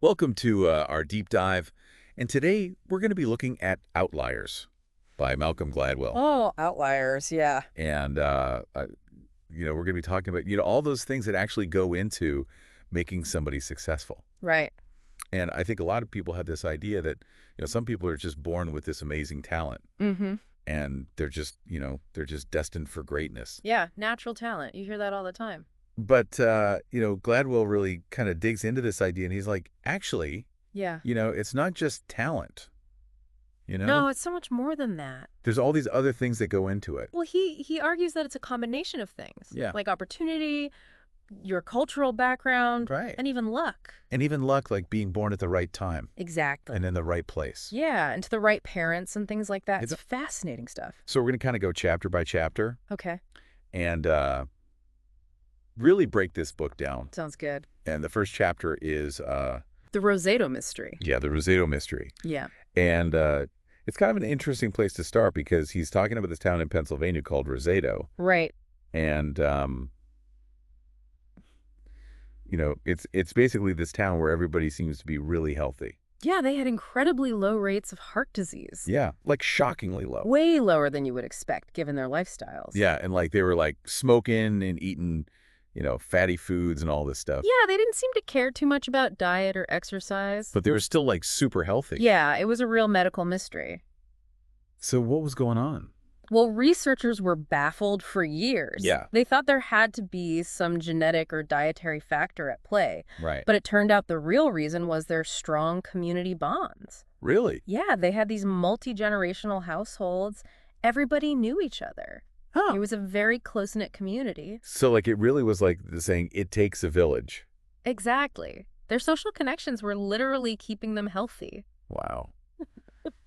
Welcome to our deep dive, and today we're going to be looking at Outliers by Malcolm Gladwell. Oh, Outliers, yeah. And, we're going to be talking about, all those things that actually go into making somebody successful. Right. And I think a lot of people have this idea that, some people are just born with this amazing talent, Mm-hmm. and they're just destined for greatness. Yeah, natural talent. You hear that all the time. But, Gladwell really kind of digs into this idea, and he's like, actually, Yeah. it's not just talent. No, it's so much more than that. There's all these other things that go into it. Well, he argues that it's a combination of things. Yeah. Like opportunity, your cultural background, Right. and even luck. And even luck, like being born at the right time Exactly. and in the right place. Yeah, and to the right parents and things like that. It's It's- fascinating stuff. So we're going to kind of go chapter by chapter Okay. and really break this book down. Sounds good. And the first chapter is, The Roseto mystery. the Roseto mystery. Yeah. And it's kind of an interesting place to start because he's talking about this town in Pennsylvania called Roseto. Right. And, it's basically this town where everybody seems to be really healthy. Yeah, they had incredibly low rates of heart disease. Yeah, like shockingly low. Way lower than you would expect given their lifestyles. Yeah, and like they were like smoking and eating, fatty foods and all this stuff. Yeah, they didn't seem to care too much about diet or exercise. But they were still like super healthy. Yeah, it was a real medical mystery. So what was going on? Well, researchers were baffled for years. Yeah. They thought there had to be some genetic or dietary factor at play. Right. But it turned out the real reason was their strong community bonds. Really? Yeah, they had these multi-generational households. Everybody knew each other. Huh. It was a very close-knit community. So like it really was like the saying, it takes a village. Exactly. Their social connections were literally keeping them healthy. Wow.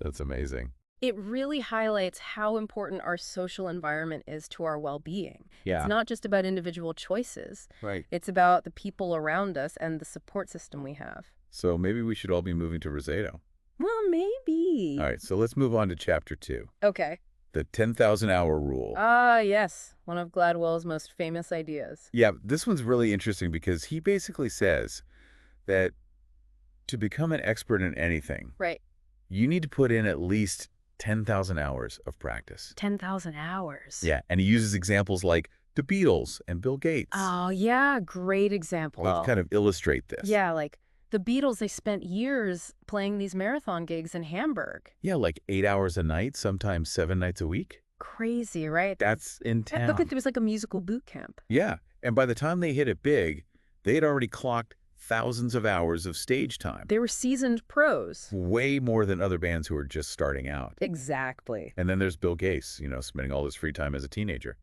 That's amazing. It really highlights how important our social environment is to our well-being. Yeah. It's not just about individual choices. Right. It's about the people around us and the support system we have. So maybe we should all be moving to Roseto. Well, maybe. All right, so let's move on to chapter 2, Okay. the 10,000-hour rule. Ah, yes. One of Gladwell's most famous ideas. Yeah, this one's really interesting because he basically says that to become an expert in anything, Right. you need to put in at least 10,000 hours of practice. 10,000 hours. Yeah, and he uses examples like the Beatles and Bill Gates. Oh, yeah. Great example. to kind of illustrate this. Yeah, like the Beatles, they spent years playing these marathon gigs in Hamburg. Yeah, like 8 hours a night, sometimes 7 nights a week. Crazy, right? That's in town. Look, it was like a musical boot camp. Yeah, and by the time they hit it big, they had already clocked thousands of hours of stage time. They were seasoned pros. Way more than other bands who are just starting out. Exactly. And then there's Bill Gates, spending all his free time as a teenager,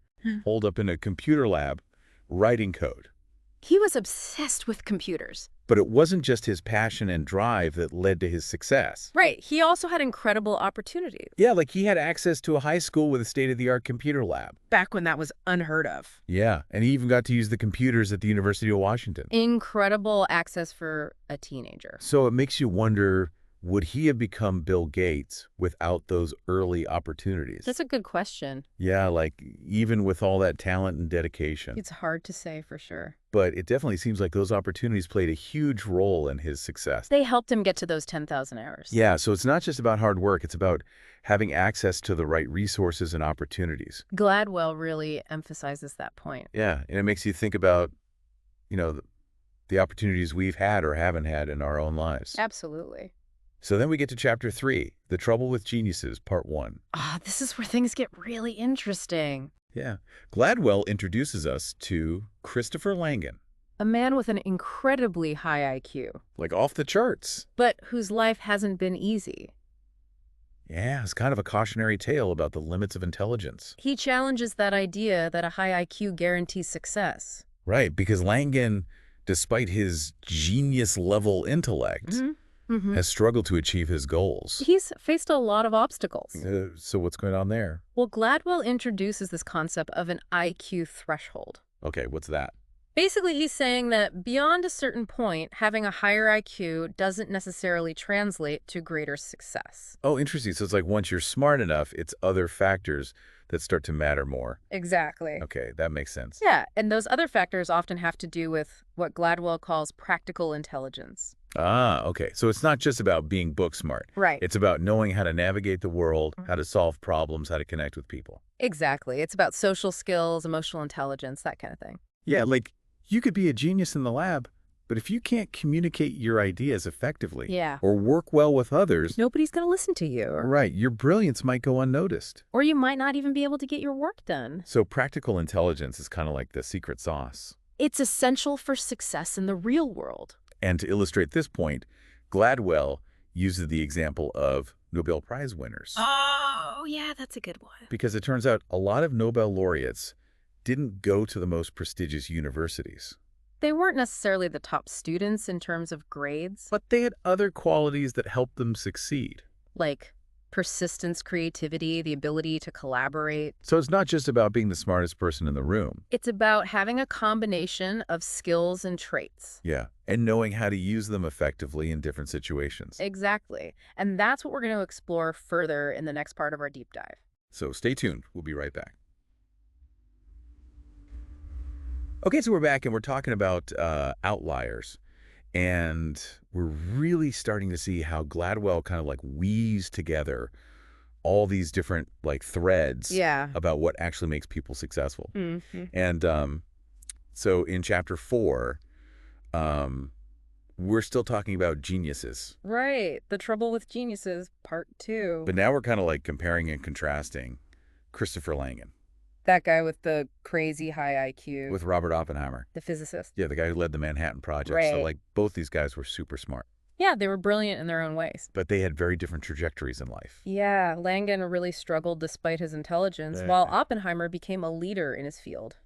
holed up in a computer lab, writing code. He was obsessed with computers. But it wasn't just his passion and drive that led to his success. Right. He also had incredible opportunities. Yeah, like he had access to a high school with a state-of-the-art computer lab. Back when that was unheard of. Yeah, and he even got to use the computers at the University of Washington. Incredible access for a teenager. So it makes you wonder, would he have become Bill Gates without those early opportunities? That's a good question. Yeah, like even with all that talent and dedication. It's hard to say for sure. But it definitely seems like those opportunities played a huge role in his success. They helped him get to those 10,000 hours. Yeah, so it's not just about hard work. It's about having access to the right resources and opportunities. Gladwell really emphasizes that point. Yeah, and it makes you think about, the opportunities we've had or haven't had in our own lives. Absolutely. So then we get to chapter 3, The Trouble with Geniuses, part 1. Ah, this is where things get really interesting. Yeah. Gladwell introduces us to Christopher Langan. A man with an incredibly high IQ, Like off the charts. but whose life hasn't been easy. Yeah, it's kind of a cautionary tale about the limits of intelligence. He challenges that idea that a high IQ guarantees success. Right, because Langan, despite his genius-level intellect, has struggled to achieve his goals. He's faced a lot of obstacles. So what's going on there? Well, Gladwell introduces this concept of an IQ threshold. Okay, what's that? Basically, he's saying that beyond a certain point, having a higher IQ doesn't necessarily translate to greater success. Oh, interesting. So it's like once you're smart enough, it's other factors that start to matter more. Exactly. Okay, that makes sense. Yeah, and those other factors often have to do with what Gladwell calls practical intelligence. Ah, okay. So it's not just about being book smart. Right. It's about knowing how to navigate the world, how to solve problems, how to connect with people. Exactly. It's about social skills, emotional intelligence, that kind of thing. Yeah, like you could be a genius in the lab, but if you can't communicate your ideas effectively Yeah. or work well with others, Nobody's going to listen to you. right, your brilliance might go unnoticed. Or you might not even be able to get your work done. So practical intelligence is kind of like the secret sauce. It's essential for success in the real world. And to illustrate this point, Gladwell uses the example of Nobel Prize winners. Oh, yeah, that's a good one. Because it turns out a lot of Nobel laureates didn't go to the most prestigious universities. They weren't necessarily the top students in terms of grades, But they had other qualities that helped them succeed. like persistence, creativity, the ability to collaborate. So it's not just about being the smartest person in the room. It's about having a combination of skills and traits. Yeah. And knowing how to use them effectively in different situations. Exactly. And that's what we're going to explore further in the next part of our deep dive. So stay tuned. We'll be right back. Okay, so we're back and we're talking about outliers. And we're really starting to see how Gladwell kind of like weaves together all these different like threads Yeah. about what actually makes people successful. Mm-hmm. And so in chapter 4, we're still talking about geniuses. Right. The Trouble with Geniuses, part 2. But now we're kind of like comparing and contrasting Christopher Langan That guy with the crazy high IQ. with Robert Oppenheimer. the physicist. Yeah, the guy who led the Manhattan Project. So Right. like both these guys were super smart, Yeah, they were brilliant in their own ways. but they had very different trajectories in life. Yeah, Langan really struggled despite his intelligence, Yeah. while Oppenheimer became a leader in his field.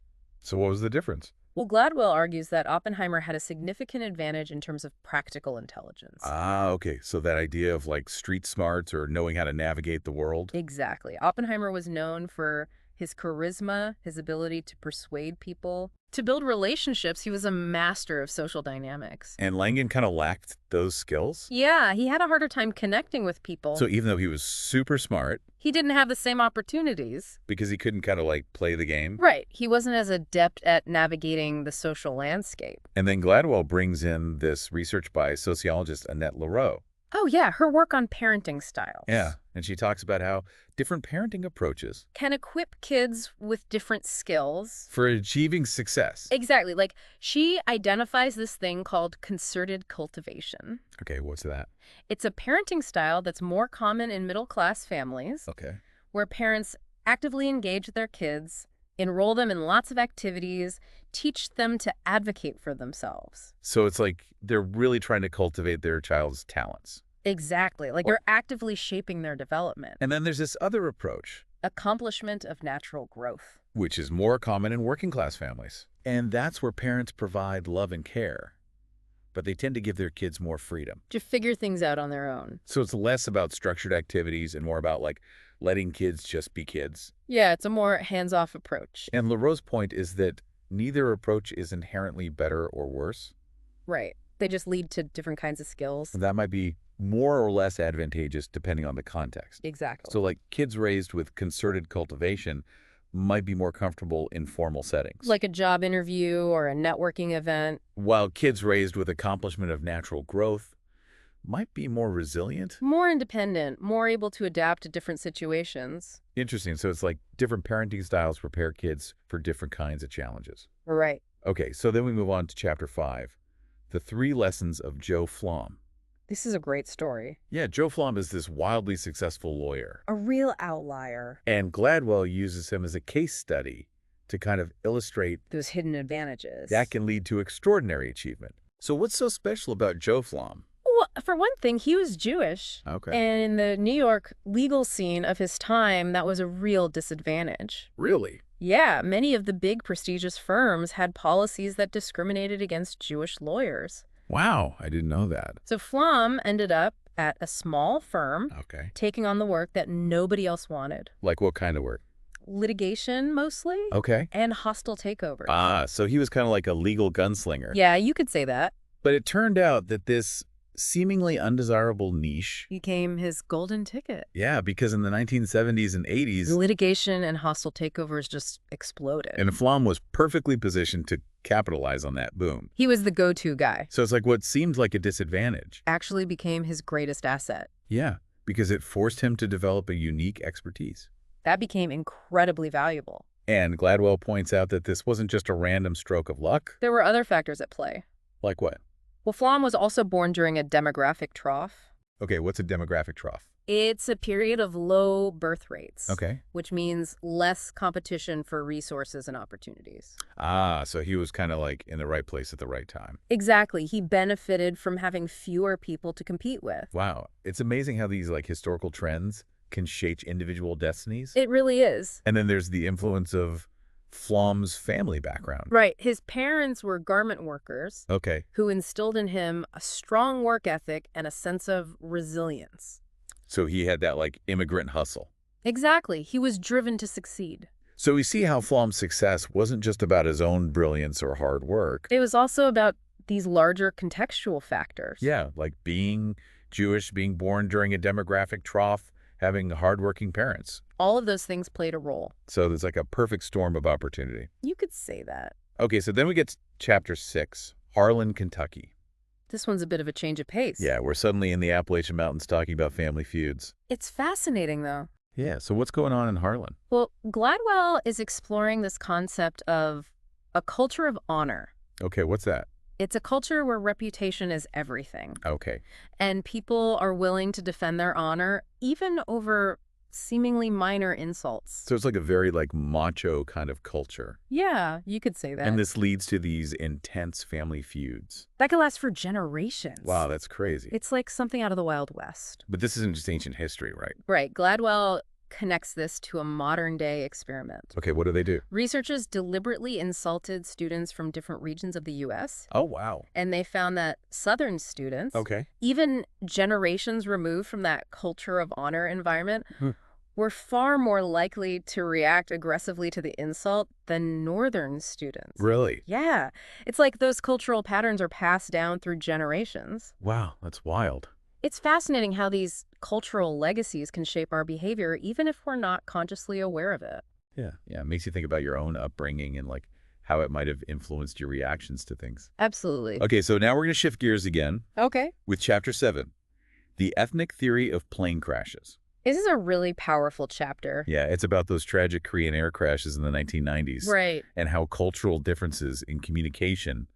So what was the difference? Well, Gladwell argues that Oppenheimer had a significant advantage in terms of practical intelligence. Ah, okay. So that idea of like street smarts or knowing how to navigate the world. Exactly. Oppenheimer was known for his charisma, his ability to persuade people. To build relationships, he was a master of social dynamics. And Langan kind of lacked those skills. Yeah, he had a harder time connecting with people. So even though he was super smart, he didn't have the same opportunities. because he couldn't kind of like play the game. Right. He wasn't as adept at navigating the social landscape. And then Gladwell brings in this research by sociologist Annette Leroux. Oh, yeah, her work on parenting styles. Yeah. And she talks about how different parenting approaches Can equip kids with different skills. for achieving success. Exactly. Like, she identifies this thing called concerted cultivation. Okay, what's that? It's a parenting style that's more common in middle-class families, Okay. where parents actively engage their kids, enroll them in lots of activities, teach them to advocate for themselves. So it's like they're really trying to cultivate their child's talents. Exactly. Like, you're actively shaping their development. And then there's this other approach, Accomplishment of natural growth. which is more common in working class families. And that's where parents provide love and care, but they tend to give their kids more freedom. To figure things out on their own. So it's less about structured activities and more about like letting kids just be kids. Yeah, it's a more hands-off approach. And Leroux's point is that neither approach is inherently better or worse. Right. They just lead to different kinds of skills. That might be more or less advantageous depending on the context. Exactly. So like kids raised with concerted cultivation might be more comfortable in formal settings. Like a job interview or a networking event. While kids raised with accomplishment of natural growth might be more resilient. More independent, more able to adapt to different situations. Interesting. So it's like different parenting styles prepare kids for different kinds of challenges. Right. Okay, so then we move on to chapter 5, the 3 lessons of Joe Flom. This is a great story. Yeah, Joe Flom is this wildly successful lawyer. A real outlier. And Gladwell uses him as a case study to kind of illustrate Those hidden advantages. that can lead to extraordinary achievement. So what's so special about Joe Flom? Well, for one thing, he was Jewish. Okay. And in the New York legal scene of his time, that was a real disadvantage. Really? Yeah, many of the big prestigious firms had policies that discriminated against Jewish lawyers. Wow, I didn't know that. So Flom ended up at a small firm, Okay. taking on the work that nobody else wanted. Like what kind of work? Litigation, mostly, Okay. and hostile takeovers. Ah, so he was kind of like a legal gunslinger. Yeah, you could say that. But it turned out that this seemingly undesirable niche, Became his golden ticket. yeah, because in the 1970s and 80s, Litigation and hostile takeovers just exploded. and Flom was perfectly positioned to capitalize on that boom. He was the go-to guy. So it's like what seemed like a disadvantage. Actually became his greatest asset. Yeah, because it forced him to develop a unique expertise. That became incredibly valuable. And Gladwell points out that this wasn't just a random stroke of luck. There were other factors at play. Like what? Well, Flom was also born during a demographic trough. Okay, what's a demographic trough? It's a period of low birth rates. Okay. Which means less competition for resources and opportunities. Ah, so he was kind of like in the right place at the right time. Exactly. He benefited from having fewer people to compete with. Wow. It's amazing how these like historical trends can shape individual destinies. It really is. And then there's the influence of Flom's family background. Right. His parents were garment workers Okay. who instilled in him a strong work ethic and a sense of resilience. So he had that like immigrant hustle. Exactly. He was driven to succeed. So we see how Flom's success wasn't just about his own brilliance or hard work. It was also about these larger contextual factors. Yeah, like being Jewish, being born during a demographic trough, having hardworking parents. All of those things played a role. So there's like a perfect storm of opportunity. You could say that. Okay, so then we get to chapter 6, Harlan, Kentucky. This one's a bit of a change of pace. Yeah, we're suddenly in the Appalachian Mountains talking about family feuds. It's fascinating, though. Yeah, so what's going on in Harlan? Well, Gladwell is exploring this concept of a culture of honor. Okay, what's that? It's a culture where reputation is everything. Okay. And people are willing to defend their honor, even over seemingly minor insults. So it's like a very like macho kind of culture. Yeah, you could say that. And this leads to these intense family feuds. That could last for generations. Wow, that's crazy. It's like something out of the Wild West. But this isn't just ancient history, right? Right. Gladwell connects this to a modern-day experiment. Okay, what do they do? Researchers deliberately insulted students from different regions of the U.S., Oh, wow. and they found that Southern students, Okay. even generations removed from that culture of honor environment, Hmm. were far more likely to react aggressively to the insult than Northern students. Really? Yeah. It's like those cultural patterns are passed down through generations. Wow, that's wild. It's fascinating how these cultural legacies can shape our behavior, even if we're not consciously aware of it. Yeah. Yeah, it makes you think about your own upbringing and like how it might have influenced your reactions to things. Absolutely. Okay, so now we're going to shift gears again Okay. with chapter 7, the ethnic theory of plane crashes. This is a really powerful chapter. Yeah, it's about those tragic Korean air crashes in the 1990s. Right. And how cultural differences in communication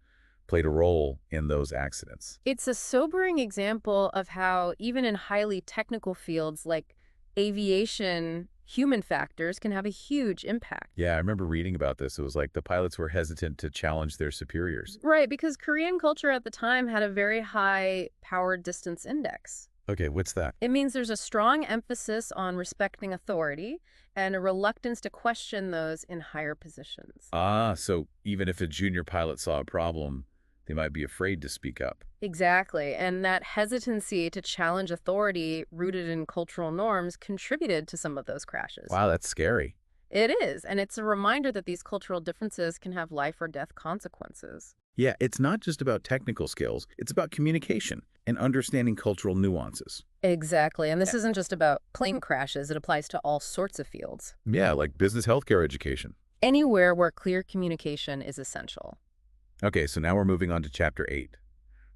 played a role in those accidents. It's a sobering example of how even in highly technical fields like aviation, human factors can have a huge impact. Yeah, I remember reading about this. It was like the pilots were hesitant to challenge their superiors. Right, because Korean culture at the time had a very high power distance index. Okay, what's that? It means there's a strong emphasis on respecting authority and a reluctance to question those in higher positions. Ah, so even if a junior pilot saw a problem, they might be afraid to speak up. Exactly. And that hesitancy to challenge authority rooted in cultural norms contributed to some of those crashes. Wow, that's scary. It is. And it's a reminder that these cultural differences can have life or death consequences. Yeah, it's not just about technical skills. It's about communication and understanding cultural nuances. Exactly. And this isn't just about plane crashes. It applies to all sorts of fields. Yeah, like business healthcare education. Anywhere where clear communication is essential. Okay, so now we're moving on to chapter 8,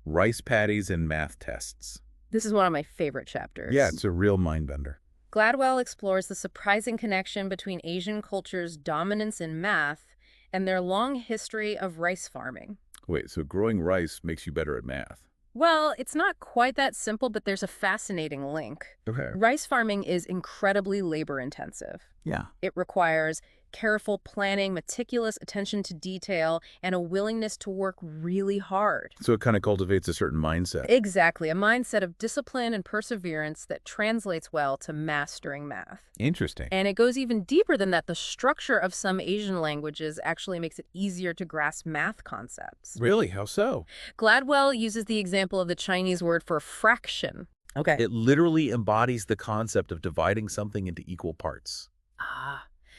rice paddies and math tests. This is one of my favorite chapters. Yeah, it's a real mind bender. Gladwell explores the surprising connection between Asian culture's dominance in math and their long history of rice farming. Wait, so growing rice makes you better at math? Well, it's not quite that simple, but there's a fascinating link. Okay. Rice farming is incredibly labor-intensive. Yeah. It requires careful planning, meticulous attention to detail, and a willingness to work really hard. So it kind of cultivates a certain mindset. Exactly, a mindset of discipline and perseverance that translates well to mastering math. Interesting. And it goes even deeper than that. The structure of some Asian languages actually makes it easier to grasp math concepts. Really? How so? Gladwell uses the example of the Chinese word for fraction. Okay. It literally embodies the concept of dividing something into equal parts.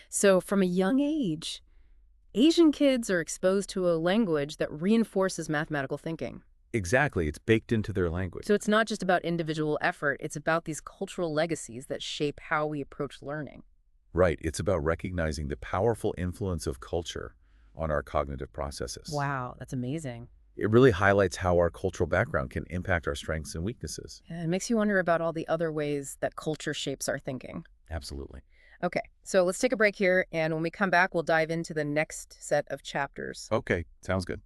So from a young age, Asian kids are exposed to a language that reinforces mathematical thinking. Exactly. It's baked into their language. So it's not just about individual effort, it's about these cultural legacies that shape how we approach learning. Right. It's about recognizing the powerful influence of culture on our cognitive processes. Wow, that's amazing. It really highlights how our cultural background can impact our strengths and weaknesses. Yeah, it makes you wonder about all the other ways that culture shapes our thinking. Absolutely. Okay, so let's take a break here, and when we come back, we'll dive into the next set of chapters. Okay, sounds good.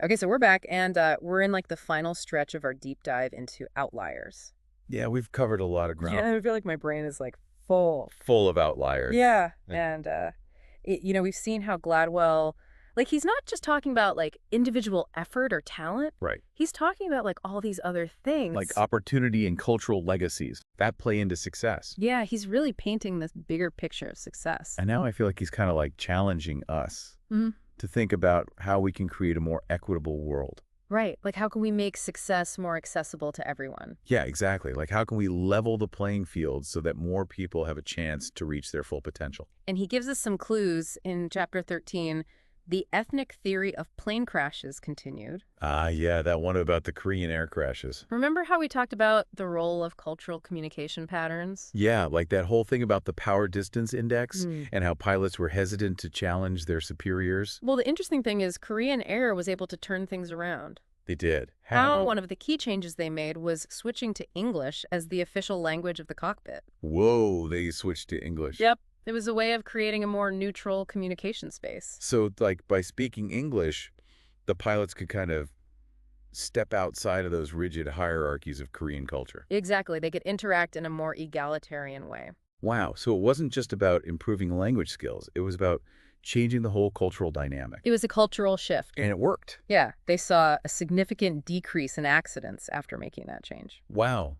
Okay, so we're back, and we're in like the final stretch of our deep dive into outliers. Yeah, we've covered a lot of ground. Yeah, I feel like my brain is like full. Full of outliers. Yeah, Yeah. and we've seen how Gladwell, like, he's not just talking about like individual effort or talent. Right. He's talking about like all these other Like things. opportunity and cultural legacies that play into success. Yeah, he's really painting this bigger picture of success. And now I feel like he's kind of like challenging us Mhm. to think about how we can create a more equitable world. Right, like how can we make success more accessible to everyone? Yeah, exactly. Like how can we level the playing field so that more people have a chance to reach their full potential? And he gives us some clues in chapter 13. The ethnic theory of plane crashes continued. Ah, yeah, that one about the Korean air crashes. Remember how we talked about the role of cultural communication patterns? Yeah, like that whole thing about the power distance index Hmm. and how pilots were hesitant to challenge their superiors. Well, the interesting thing is Korean Air was able to turn things around. They did. How? One of the key changes they made was switching to English as the official language of the cockpit. Whoa, they switched to English. Yep. It was a way of creating a more neutral communication space. So, like, by speaking English, the pilots could kind of step outside of those rigid hierarchies of Korean culture. Exactly. They could interact in a more egalitarian way. Wow, so it wasn't just about improving language skills. It was about changing the whole cultural dynamic. It was a cultural shift. And it worked. Yeah, they saw a significant decrease in accidents after making that change. Wow,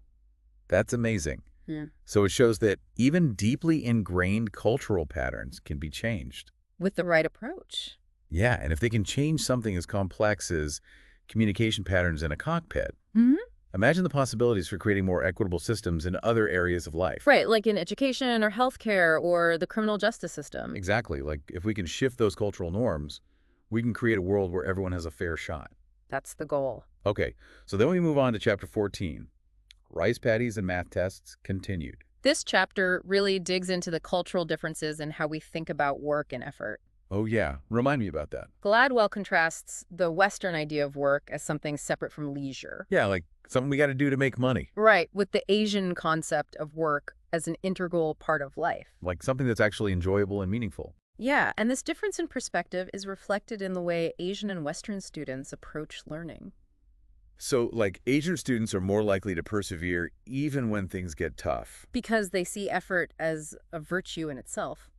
that's amazing. Yeah. So it shows that even deeply ingrained cultural patterns can be changed. With the right approach. Yeah, and if they can change something as complex as communication patterns in a cockpit, Hmm. imagine the possibilities for creating more equitable systems in other areas of life. Right, like in education or healthcare or the criminal justice system. Exactly. Like if we can shift those cultural norms, we can create a world where everyone has a fair shot. That's the goal. Okay, so then we move on to chapter 14. Rice paddies and math tests continued. This chapter really digs into the cultural differences in how we think about work and effort. Oh yeah, remind me about that. Gladwell contrasts the Western idea of work as something separate from leisure. Yeah, like something we got to do to make money. Right, with the Asian concept of work as an integral part of life. Like something that's actually enjoyable and meaningful. Yeah, and this difference in perspective is reflected in the way Asian and Western students approach learning. So, like, Asian students are more likely to persevere even when things get tough, Because they see effort as a virtue in itself.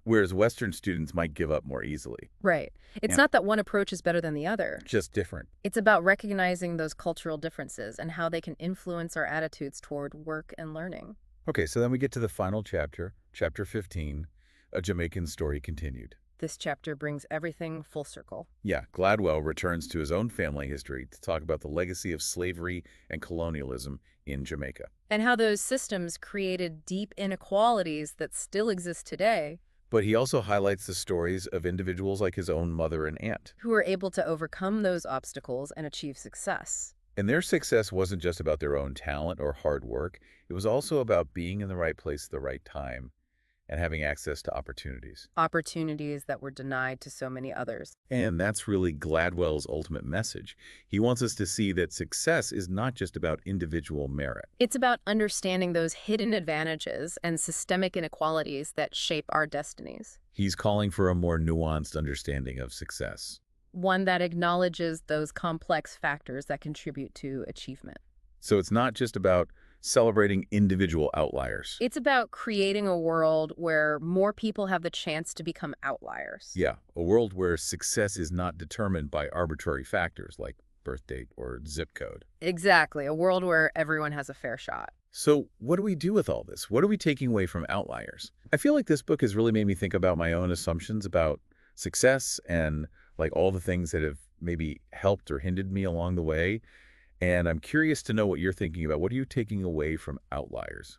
whereas Western students might give up more easily. Right. It's Yeah. not that one approach is better than the other. Just different. It's about recognizing those cultural differences and how they can influence our attitudes toward work and learning. Okay, so then we get to the final chapter, chapter 15, A Jamaican Story Continued. This chapter brings everything full circle. Yeah, Gladwell returns to his own family history to talk about the legacy of slavery and colonialism in Jamaica. And how those systems created deep inequalities that still exist today, But he also highlights the stories of individuals like his own mother and aunt. who were able to overcome those obstacles and achieve success. And their success wasn't just about their own talent or hard work. It was also about being in the right place at the right time and having access to opportunities. Opportunities that were denied to so many others. And that's really Gladwell's ultimate message. He wants us to see that success is not just about individual merit. It's about understanding those hidden advantages and systemic inequalities that shape our destinies. He's calling for a more nuanced understanding of success. One that acknowledges those complex factors that contribute to achievement. So it's not just about celebrating individual outliers. It's about creating a world where more people have the chance to become outliers. Yeah, a world where success is not determined by arbitrary factors like birth date or zip code. Exactly. A world where everyone has a fair shot. So what do we do with all this? What are we taking away from Outliers? I feel like this book has really made me think about my own assumptions about success and like all the things that have maybe helped or hindered me along the way. And I'm curious to know what you're thinking about. What are you taking away from Outliers?